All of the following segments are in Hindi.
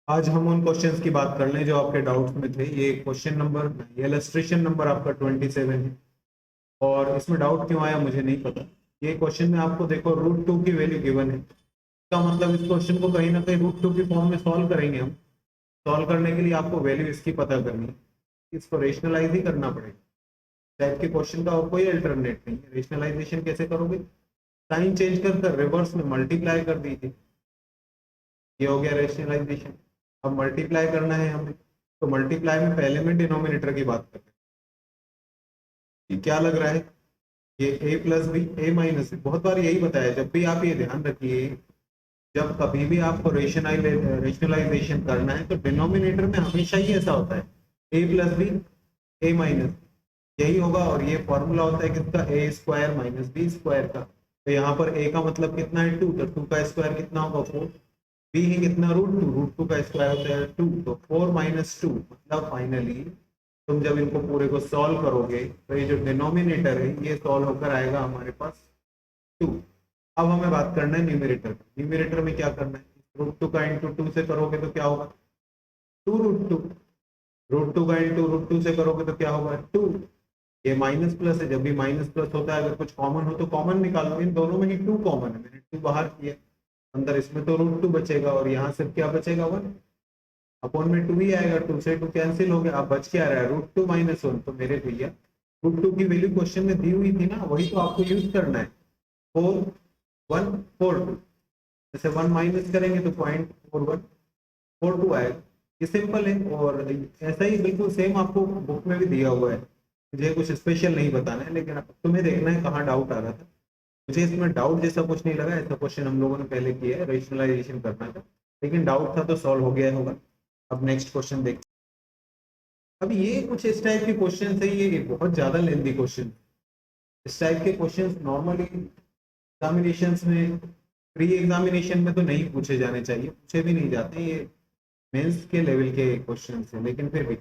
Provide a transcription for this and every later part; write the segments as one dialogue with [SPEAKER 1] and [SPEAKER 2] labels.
[SPEAKER 1] आज हम उन क्वेश्चंस की बात कर लें जो आपके डाउट्स में थे। ये क्वेश्चन नंबर, ये इलस्ट्रेशन नंबर आपका 27 है। और इसमें डाउट क्यों आया मुझे नहीं पता। ये क्वेश्चन में आपको देखो √2 की वैल्यू गिवन है। इसका मतलब इस क्वेश्चन को कहीं ना कहीं √2 की फॉर्म में सॉल्व करेंगे हम। सॉल्व करने के लिए आपको वैल्यू इसकी पता करनी है, इसको रेशनलाइज ही करना पड़ेगा। टाइप के क्वेश्चन का और कोई अल्टरनेट नहीं है। रेशनलाइजेशन कैसे करोगे? साइन चेंज कर कर रिवर्स में मल्टीप्लाई कर दीजिए, ये हो गया रेशनलाइजेशन। अब मल्टीप्लाई करना है हमें, तो मल्टीप्लाई में पहले में डिनोमिनेटर की बात करते हैं। ये क्या लग रहा है? ये a plus B a minus, बहुत बार यही बताया। जब भी आप ये ध्यान रखिए, जब कभी भी आपको रेशनलाइजेशन करना है तो डिनोमिनेटर में हमेशा ही ऐसा होता है, a plus B a minus, यही होगा। और ये फॉर्मूला होता है किसका? a square minus B square का। तो यहाँ पर a का मतलब कितना है? 2, तो 2 का स्क्वायर कितना होगा? 4। बी ही कितना? √2 का स्क्वायर होता है 2, तो 4 माइनस 2, मतलब फाइनली तुम जब इनको पूरे को सॉल्व करोगे तो ये जो डिनोमिनेटर है ये सॉल्व होकर आएगा हमारे पास 2। अब हमें बात करना है न्यूमरेटर। न्यूमरेटर में क्या करना है? √2 का इंटू 2 से करोगे तो क्या होगा? 2√2। √2 का इंटू √2 से करोगे तो क्या होगा? 2। ये माइनस प्लस है, जब भी माइनस प्लस होता है अगर कुछ कॉमन हो तो कॉमन निकालो। इन दोनों में ही 2 कॉमन है, मैंने 2 बाहर किया, अंदर इसमें तो √2 बचेगा और यहाँ सिर्फ क्या बचेगा? 1 अपॉन में 2 ही आएगा। 2 से 2 कैंसिल हो गया। अब बच क्या रहा है? √2 माइनस 1। तो मेरे भैया √2 की वैल्यू क्वेश्चन में दी हुई थी ना, वही तो आपको यूज करना है। 4 1 4 2, जैसे 1 माइनस करेंगे तो 0.4142 आएगा। ये सिंपल है। और ऐसा ही बिल्कुल सेम आपको बुक में भी दिया हुआ है। मुझे कुछ स्पेशल नहीं बताना है, लेकिन तुम्हें देखना है कहाँ डाउट आ रहा था। मुझे इसमें डाउट जैसा कुछ नहीं लगा। ऐसा क्वेश्चन हम लोगों ने पहले किया है, रेशनलाइजेशन करना था, लेकिन डाउट था तो सॉल्व हो गया होगा। अब नेक्स्ट क्वेश्चन देख। अब ये कुछ इस टाइप के क्वेश्चन है, ये बहुत ज्यादा लेंदी क्वेश्चन। इस टाइप के क्वेश्चन नॉर्मली एग्जामिनेशन में, प्री एग्जामिनेशन में तो नहीं पूछे जाने चाहिए, पूछे भी नहीं जाते। ये मेंस के लेवल के क्वेश्चन है, लेकिन फिर भी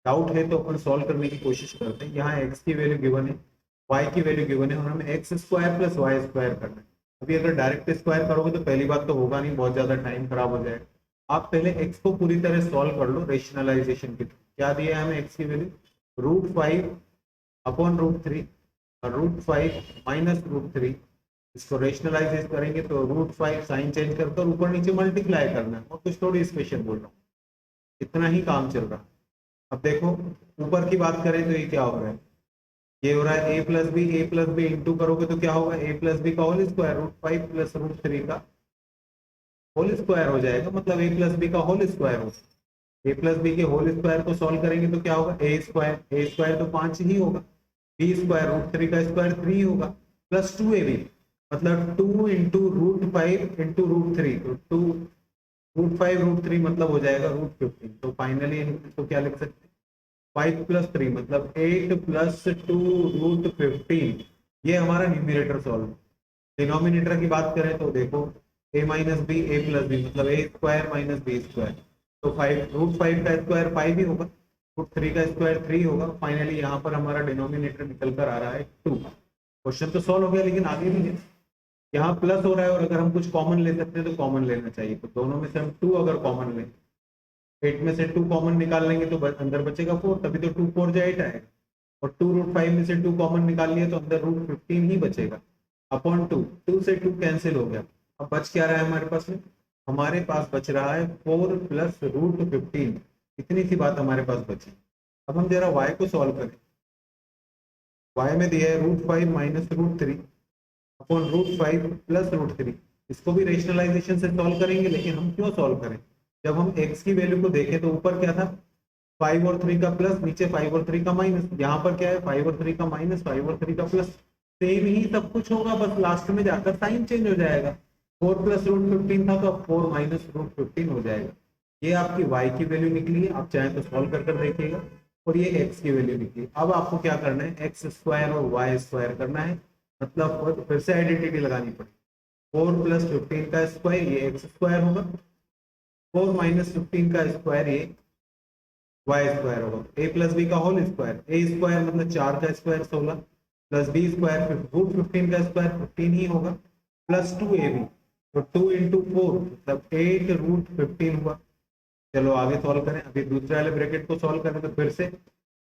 [SPEAKER 1] डाउट है तो अपन सॉल्व करने की कोशिश करते हैं। यहाँ एक्स की वैल्यू गिवन है, वाई की वैल्यू गिवन है, और हमें X square plus Y square करना है। अभी अगर डायरेक्ट स्क्वायर करोगे तो पहली बात तो होगा नहीं, बहुत ज्यादा टाइम खराब हो जाएगा। आप पहले एक्स को पूरी तरह सॉल्व कर लो रेशनलाइजेशन के थ्रू। क्या दिया है हमें एक्स की वैल्यू? √5 अपॉन √3, और √5 माइनस √3। इसको रेशनलाइज करेंगे तो √5 साइन चेंज कर ऊपर नीचे मल्टीप्लाई करना है, और कुछ थोड़ी स्पेशल बोल रहा हूँ, इतना ही काम चल रहा है। अब देखो ऊपर की बात करें तो ये क्या हो रहा है? ये हो रहा है a प्लस बी इंटू करोगे तो क्या होगा? a प्लस बी का होल स्क्वायर, √5 प्लस √3 का होल स्क्वायर हो जाएगा, मतलब a प्लस बी का होल स्क्वायर हो। a प्लस बी के होल स्क्वायर को सॉल्व करेंगे तो क्या होगा? a स्क्वायर तो 5 ही होगा, b स्क्वायर √3 का स्क्वायर 3 होगा, प्लस 2ab, मतलब 2 इंटू √5 इंटू √3, तो 2 √5 √3 मतलब हो जाएगा √15। तो फाइनली इसको क्या लिख सकते हैं? 5 प्लस 3 मतलब 8 प्लस 2 √15। ये हमारा न्यूमरेटर सॉल्व। डिनोमिनेटर की बात करें तो देखो a minus B a plus B, मतलब a square minus B square, तो 5 का स्क्वायर 5 ही होगा, √3 का स्क्वायर 3 होगा। फाइनली यहाँ पर हमारा डिनोमिनेटर निकल कर आ रहा है 2। क्वेश्चन तो सॉल्व हो गया, लेकिन आगे भी है। यहाँ प्लस हो रहा है और अगर हम कुछ कॉमन ले सकते हैं तो कॉमन लेना चाहिए। तो दोनों में से हम 2 अगर कॉमन लें, 8 में से 2 कॉमन निकाल लेंगे तो अंदर बचेगा 4, तभी तो 2 4 8 आएगा। और 2 √5 में से 2 कॉमन निकाल लिया तो अंदर √15 ही बचेगा, अपॉन 2। 2 से 2 कैंसिल हो गया। अब बच क्या रहा है हमारे पास में? हमारे पास बच रहा है 4 प्लस √15। इतनी सी बात हमारे पास बची। अब हम जरा y को सॉल्व करें। y में दिया है √5 माइनस √3 अपॉन √5 प्लस √3। इसको भी रेशनलाइजेशन से सॉल्व करेंगे, लेकिन हम क्यों सॉल्व करें? जब हम x की वैल्यू को देखें तो ऊपर क्या था? 5 और 3 का प्लस, नीचे 5 और 3 का माइनस। यहाँ पर क्या है? 5 और 3 का माइनस, 5 और 3 का प्लस। सेम ही सब कुछ होगा, बस लास्ट में जाकर साइन चेंज हो जाएगा। 4 प्लस √15 था तो अब 4 माइनस √15 हो जाएगा। ये आपकी y की वैल्यू निकली है, आप चाहें तो सॉल्व कर देखिएगा। और ये x की वैल्यू निकली। अब आपको क्या करना है? एक्स स्क्वायर और वाई स्क्वायर करना है, मतलब फिर से आइडेंटिटी लगानी पड़ेगी। 4 प्लस 15 का स्क्वायर ये एक्स स्क्वायर होगा, 4 माइनस 15 का स्क्वायर ये वाई स्क्वायर होगा, ए प्लस बी का होल स्क्वायर, ए स्क्वायर मतलब 4 का स्क्वायर 16, प्लस बी स्क्वायर √15 का स्क्वायर 15 ही होगा, प्लस 2ab, तो 2 इंटू 4 मतलब 8 √15 हुआ। चलो आगे सॉल्व करें। अभी दूसरे वाले ब्रैकेट को सॉल्व करें तो फिर से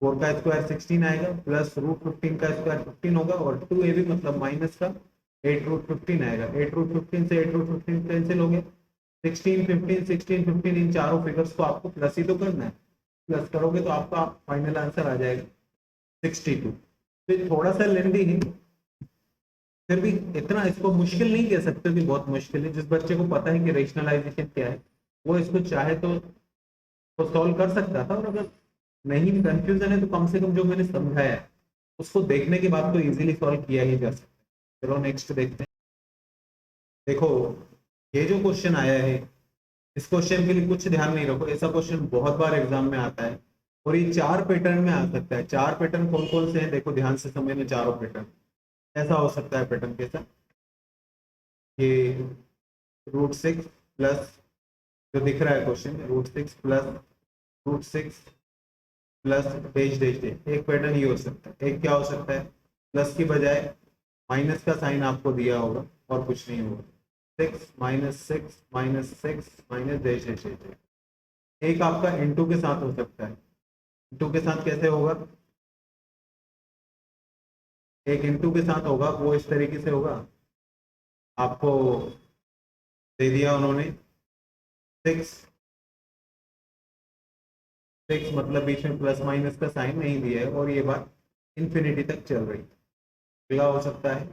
[SPEAKER 1] 4 का स्क्वायर 16 आएगा, प्लस रूट 15 का स्क्वायर 15 होगा, और 2ab मतलब माइनस का 8 रूट 15 आएगा। 8 रूट 15 से 8 रूट 15 कैंसिल हो गया। 16 15 16 15 इन चारों फिगर्स को आपको प्लस ही तो करना है। प्लस करोगे तो आपका फाइनल आंसर आ जाएगा 62। तो ये थोड़ा सा लेंदी है, फिर भी इतना इसको मुश्किल नहीं कह सकते कि बहुत मुश्किल है। जिस बच्चे को पता है कि रेशनलाइजेशन क्या है, वो इसको चाहे तो सॉल्व कर सकता था। और अगर नहीं कंफ्यूजन है तो कम से कम जो मैंने समझाया है उसको देखने के बाद तो इजीली सॉल्व किया ही जा सकता है। चलो नेक्स्ट देखते हैं। देखो ये जो क्वेश्चन आया है, इस क्वेश्चन के लिए कुछ ध्यान नहीं रखो, ऐसा क्वेश्चन बहुत बार एग्जाम में आता है और ये 4 पैटर्न में आ सकता है। 4 पैटर्न कौन कौन से हैं देखो ध्यान से समझ में। चारों पैटर्न ऐसा हो सकता है। पैटर्न कैसा, ये √6 प्लस, जो दिख रहा है क्वेश्चन में, √6 plus √6 plus dash dash dash. एक पैटर्न ये हो सकता है। एक क्या हो सकता है, प्लस की बजाय माइनस का साइन आपको दिया होगा और कुछ नहीं होगा। 6 -6 -6 माइनस डेश डेश डेश। एक आपका इनटू के साथ हो सकता है। इनटू के साथ कैसे होगा, एक इनटू के साथ होगा वो इस तरीके से होगा, आपको दे दिया उन्होंने 6 6 मतलब बीच में प्लस माइनस का साइन नहीं दिया है और ये बात इन्फिनिटी तक चल रही है। अगला हो सकता है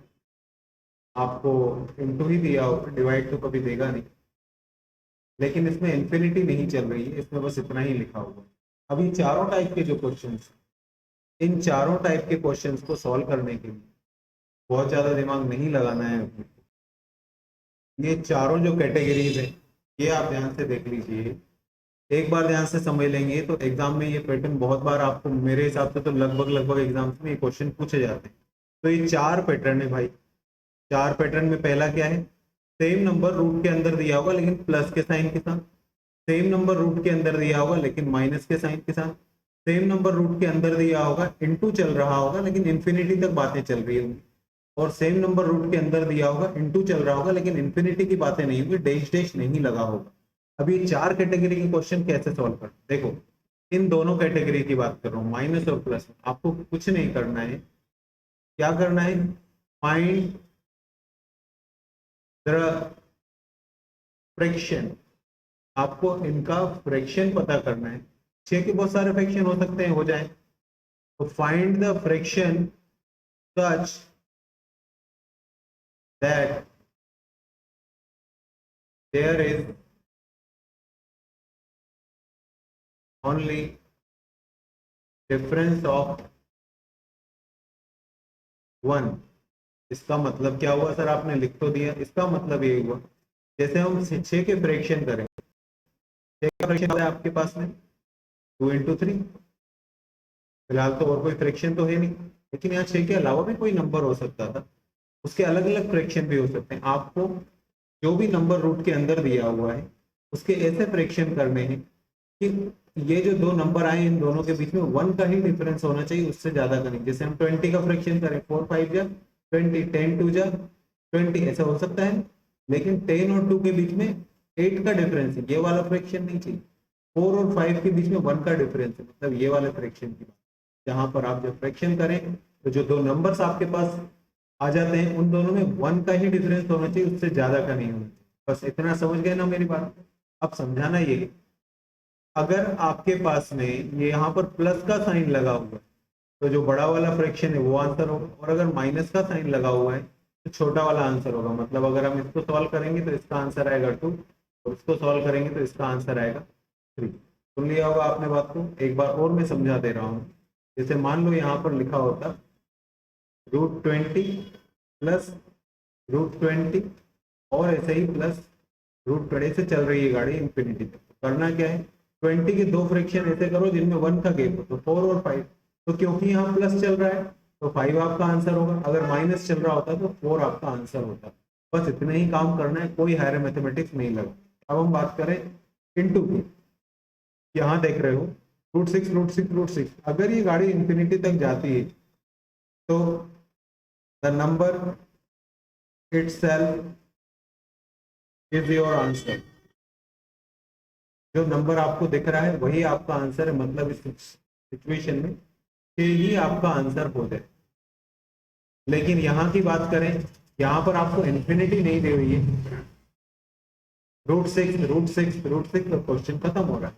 [SPEAKER 1] आपको इनटू ही दिया होगा, डिवाइड तो कभी देगा नहीं, लेकिन इसमें इन्फिनिटी नहीं चल रही है, इसमें बस इतना ही लिखा होगा। अभी चारों टाइप के जो क्वेश्चंस, इन चारों टाइप के क्वेश्चंस को सॉल्व करने के लिए बहुत ज़्यादा दिमाग नहीं लगाना है अपने। ये चारों जो कैटेगरीज है ये आप ध्यान से देख लीजिए। एक बार ध्यान से समझ लेंगे तो एग्जाम में ये पैटर्न बहुत बार आपको, मेरे हिसाब से तो लगभग लगभग एग्जाम्स में ये क्वेश्चन पूछे जाते हैं। तो ये 4 पैटर्न है भाई। 4 पैटर्न में पहला क्या है, सेम नंबर रूट के अंदर दिया होगा लेकिन प्लस के साइन के साथ। सेम नंबर रूट के अंदर दिया होगा लेकिन माइनस के साइन के साथ। सेम नंबर रूट के अंदर दिया होगा, इनटू चल रहा होगा लेकिन इन्फिनिटी तक बातें चल रही होंगी। और सेम नंबर रूट के अंदर दिया होगा, इनटू चल रहा होगा लेकिन इन्फिनिटी की बातें नहीं होगी, डैश डैश नहीं लगा होगा। अभी 4 कैटेगरी के क्वेश्चन कैसे सॉल्व कर, देखो इन दोनों कैटेगरी की बात कर रहा हूँ, माइनस और प्लस। आपको कुछ नहीं करना है, क्या करना है, फाइंड द फ्रैक्शन। आपको इनका फ्रैक्शन पता करना है। 6 के बहुत सारे फ्रैक्शन हो सकते हैं, हो जाए तो find the fraction such that there is only difference of 1। इसका मतलब क्या हुआ सर, आपने लिख तो दिया, इसका मतलब ये हुआ जैसे हम 6 के फ्रैक्शन करें, 6 का फ्रैक्शन है आपके पास में 2 × 3। फिलहाल तो और कोई फ्रैक्शन तो है नहीं, लेकिन यहाँ 6 के अलावा भी कोई नंबर हो सकता था, उसके अलग अलग फ्रैक्शन भी हो सकते हैं। आपको जो भी नंबर रूट के अंदर दिया हुआ है उसके ऐसे फ्रैक्शन करने हैं कि ये जो दो नंबर आए इन दोनों के बीच में 1 का ही डिफरेंस होना चाहिए, उससे ज्यादा का नहीं। जैसे हम 20 का फ्रैक्शन करें, 4 5 जा 20, 10 2 जा 20, ऐसा हो सकता है। लेकिन 10 और 2 के बीच में 8 का डिफरेंस है, ये वाला फ्रैक्शन नहीं चाहिए। 4 और 5 के बीच में 1 का डिफरेंस है, मतलब ये वाले फ्रैक्शन की बात। जहां पर आप जब फ्रैक्शन करें तो जो दो नंबर्स आपके पास आ जाते हैं उन दोनों में 1 का ही डिफरेंस होना चाहिए, उससे ज्यादा का नहीं होना चाहिए। बस इतना समझ गए ना मेरी बात। अब समझाना ये, अगर आपके पास में ये यहाँ पर प्लस का साइन लगा हुआ है तो जो बड़ा वाला फ्रैक्शन है वो आंसर होगा, और अगर माइनस का साइन लगा हुआ है तो छोटा वाला आंसर होगा। मतलब अगर हम इसको सॉल्व करेंगे तो इसका आंसर आएगा 2, और इसको सॉल्व करेंगे तो इसका आंसर आएगा 3। सुन लिया होगा आपने बात को, एक बार और मैं समझा दे रहा हूँ। जैसे मान लो यहाँ पर लिखा होता √20 प्लस √20 और ऐसे ही प्लस √20 से चल रही है गाड़ी इंफिनिटी तक। तो करना क्या है, 20 के दो फ्रैक्शन ऐसे करो जिनमें 1 का गैप हो, तो 4 और 5। तो क्योंकि यहाँ प्लस चल रहा है तो 5 आपका आंसर होगा, अगर माइनस चल रहा होता तो 4 आपका आंसर होता। बस इतना ही काम करना है, कोई हायर मैथमेटिक्स नहीं लगा। अब हम बात करें इनटू की। यहाँ देख रहे हो √6 √6 √6, अगर ये गाड़ी इंफिनिटी तक जाती है तो the number itself is your answer। जो नंबर आपको दिख रहा है वही आपका आंसर है, मतलब इस सिचुएशन में कि ही आपका आंसर हो जाए। लेकिन यहाँ की बात करें, यहाँ पर आपको इन्फिनिटी नहीं दी हुई है, √6 का क्वेश्चन खत्म हो रहा है।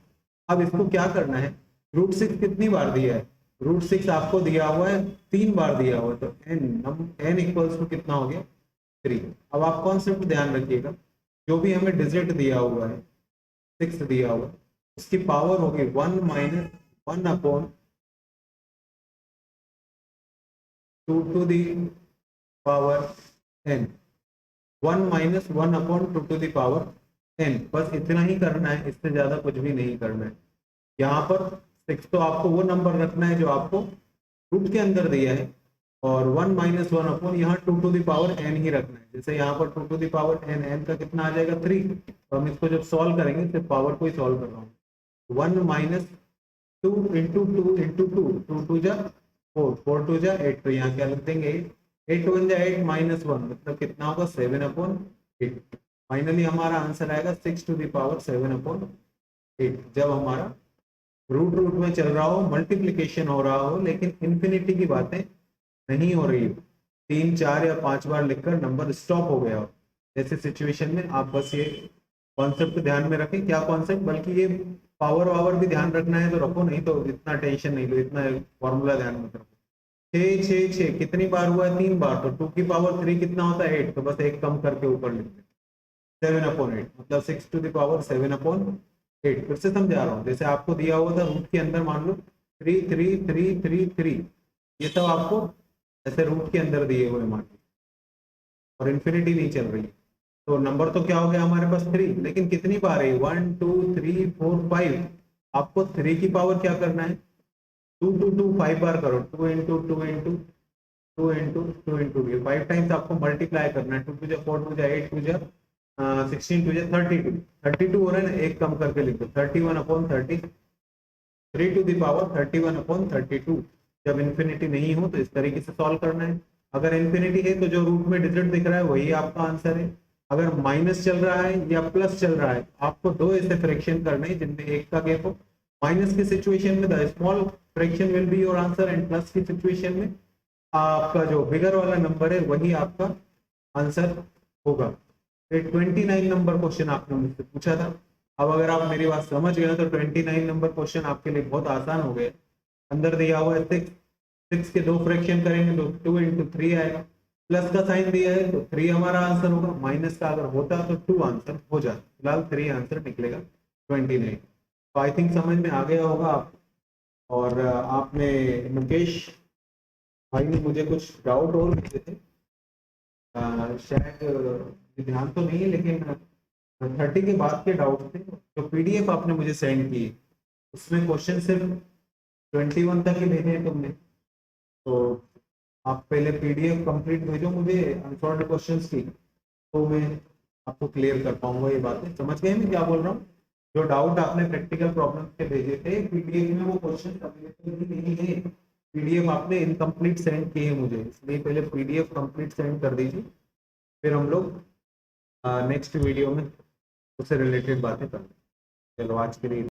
[SPEAKER 1] अब इसको क्या करना है, √6 कितनी बार दिया है, √6 आपको दिया हुआ है 3 बार दिया हुआ है, तो n इक्वल्स टू कितना हो गया 3। अब आप कॉन्सेप्ट ध्यान रखिएगा, जो भी हमें डिजिट दिया हुआ है 6 दिया हुआ है, उसकी पावर होगी 1 - 1 upon 2 to the power n, 1 - 1 upon 2 to the power n। बस इतना ही करना है, इससे ज्यादा कुछ भी नहीं करना है। यहाँ पर 6 तो आपको वो नंबर रखना है जो आपको रूट के अंदर दिया है, और 1 - 1 अपॉन यहाँ 2 टू दी पावर n ही रखना है। जैसे यहाँ पर 2 टू दी पावर n का कितना आ जाएगा 3, तो हम इसको जब सॉल्व करेंगे सिर्फ पावर को ही सॉल्व कर रहा हूँ, 1 - 2 इंटू 2 इंटू 2, 2 2 जा 4, 4 2 जा 8, तो यहाँ क्या लिख देंगे 8 1 जा 8 - 1, मतलब कितना होगा 7 अपॉन 8। फाइनली हमारा आंसर आएगा 6 टू दी पावर 7 अपॉन 8। जब हमारा रूट में चल रहा हो, मल्टीप्लीकेशन हो रहा हो, लेकिन इन्फिनिटी की बातें नहीं हो रही हो, 3 4 या 5 बार लिखकर नंबर स्टॉप हो गया हो, ऐसे सिचुएशन में आप बस ये कॉन्सेप्ट ध्यान में रखें। क्या कॉन्सेप्ट, बल्कि ये पावर वावर भी ध्यान रखना है तो रखो, नहीं तो इतना टेंशन नहीं लो, इतना फॉर्मूला ध्यान मत रखो। 6 6 6 कितनी बार हुआ है 3 बार, तो 2 की पावर 3 कितना होता है 8, तो बस एक कम करके ऊपर लिख दें 7 अपॉन 8, मतलब 6 टू द पावर 7 अपॉन 8। फिर से समझा रहा हूँ, जैसे आपको दिया हुआ था रूट के अंदर मान लो 3 3 3 3 3, ये सब आपको ऐसे रूट के अंदर दिए हुए मान लो, और इन्फिनिटी नहीं चल रही है, तो नंबर तो क्या हो गया हमारे पास 3, लेकिन कितनी बार है 1 2 3 4 5, आपको 3 की पावर क्या करना है 2 2 2 5 बार करो, 2 इंटू 2 इंटू 2 इंटू 2 इंटू, ये 5 टाइम्स आपको मल्टीप्लाई करना है, 2 2 जा 4 2 जा 8 2 जा 16 2 जा 32, 32 हो रहा है ना, एक कम करके लिख दो 31 upon 30, 3 to the power 31 upon 32। जब इन्फिनिटी नहीं हो तो इस तरीके से सॉल्व करना है। अगर इन्फिनिटी है तो जो रूट में डिजिट दिख रहा है वही आपका आंसर है। अगर माइनस चल रहा है या प्लस चल रहा है, आपको दो ऐसे फ्रैक्शन करने हैं जिनमें एक का गैप हो। माइनस की सिचुएशन में the small fraction will be your answer, and plus की सिचुएशन में आपका जो बिगर वाला नंबर है वही आपका आंसर होगा। 29 नंबर क्वेश्चन आपने मुझसे पूछा था। अब अगर आप मेरी बात समझ गए तो 29 नंबर क्वेश्चन आपके लिए बहुत आसान हो गया। अंदर दिया हुआ है 6 के दो फ्रैक्शन करेंगे तो 2 इंटू 3 आएगा, प्लस का साइन दिया है तो 3 हमारा आंसर होगा, माइनस का अगर होता तो 2 आंसर हो जाता, फिलहाल 3 आंसर निकलेगा 29। तो आई थिंक समझ में आ गया होगा आप। और आपने मुकेश भाई ने मुझे कुछ डाउट और पूछे थे, शायद ध्यान तो नहीं है, लेकिन 30 के बाद के डाउट थे। जो पीडीएफ आपने मुझे सेंड की उसमें क्वेश्चन सिर्फ 21 तक ही भेजे हैं तुमने, तो आप पहले पीडीएफ कंप्लीट भेजो मुझे अनसॉल्व्ड क्वेश्चंस की, तो मैं आपको क्लियर कर पाऊंगा ये बातें। समझ गए मैं क्या बोल रहा हूँ? जो डाउट आपने प्रैक्टिकल प्रॉब्लम के भेजे थे पीडीएफ में वो क्वेश्चन अवेलेबल ही नहीं है, पीडीएफ आपने इनकम्प्लीट सेंड किए हैं मुझे, इसलिए पहले पीडीएफ कंप्लीट सेंड कर दीजिए, फिर हम लोग नेक्स्ट वीडियो में उससे रिलेटेड बातें करेंगे। चलो आज के लिए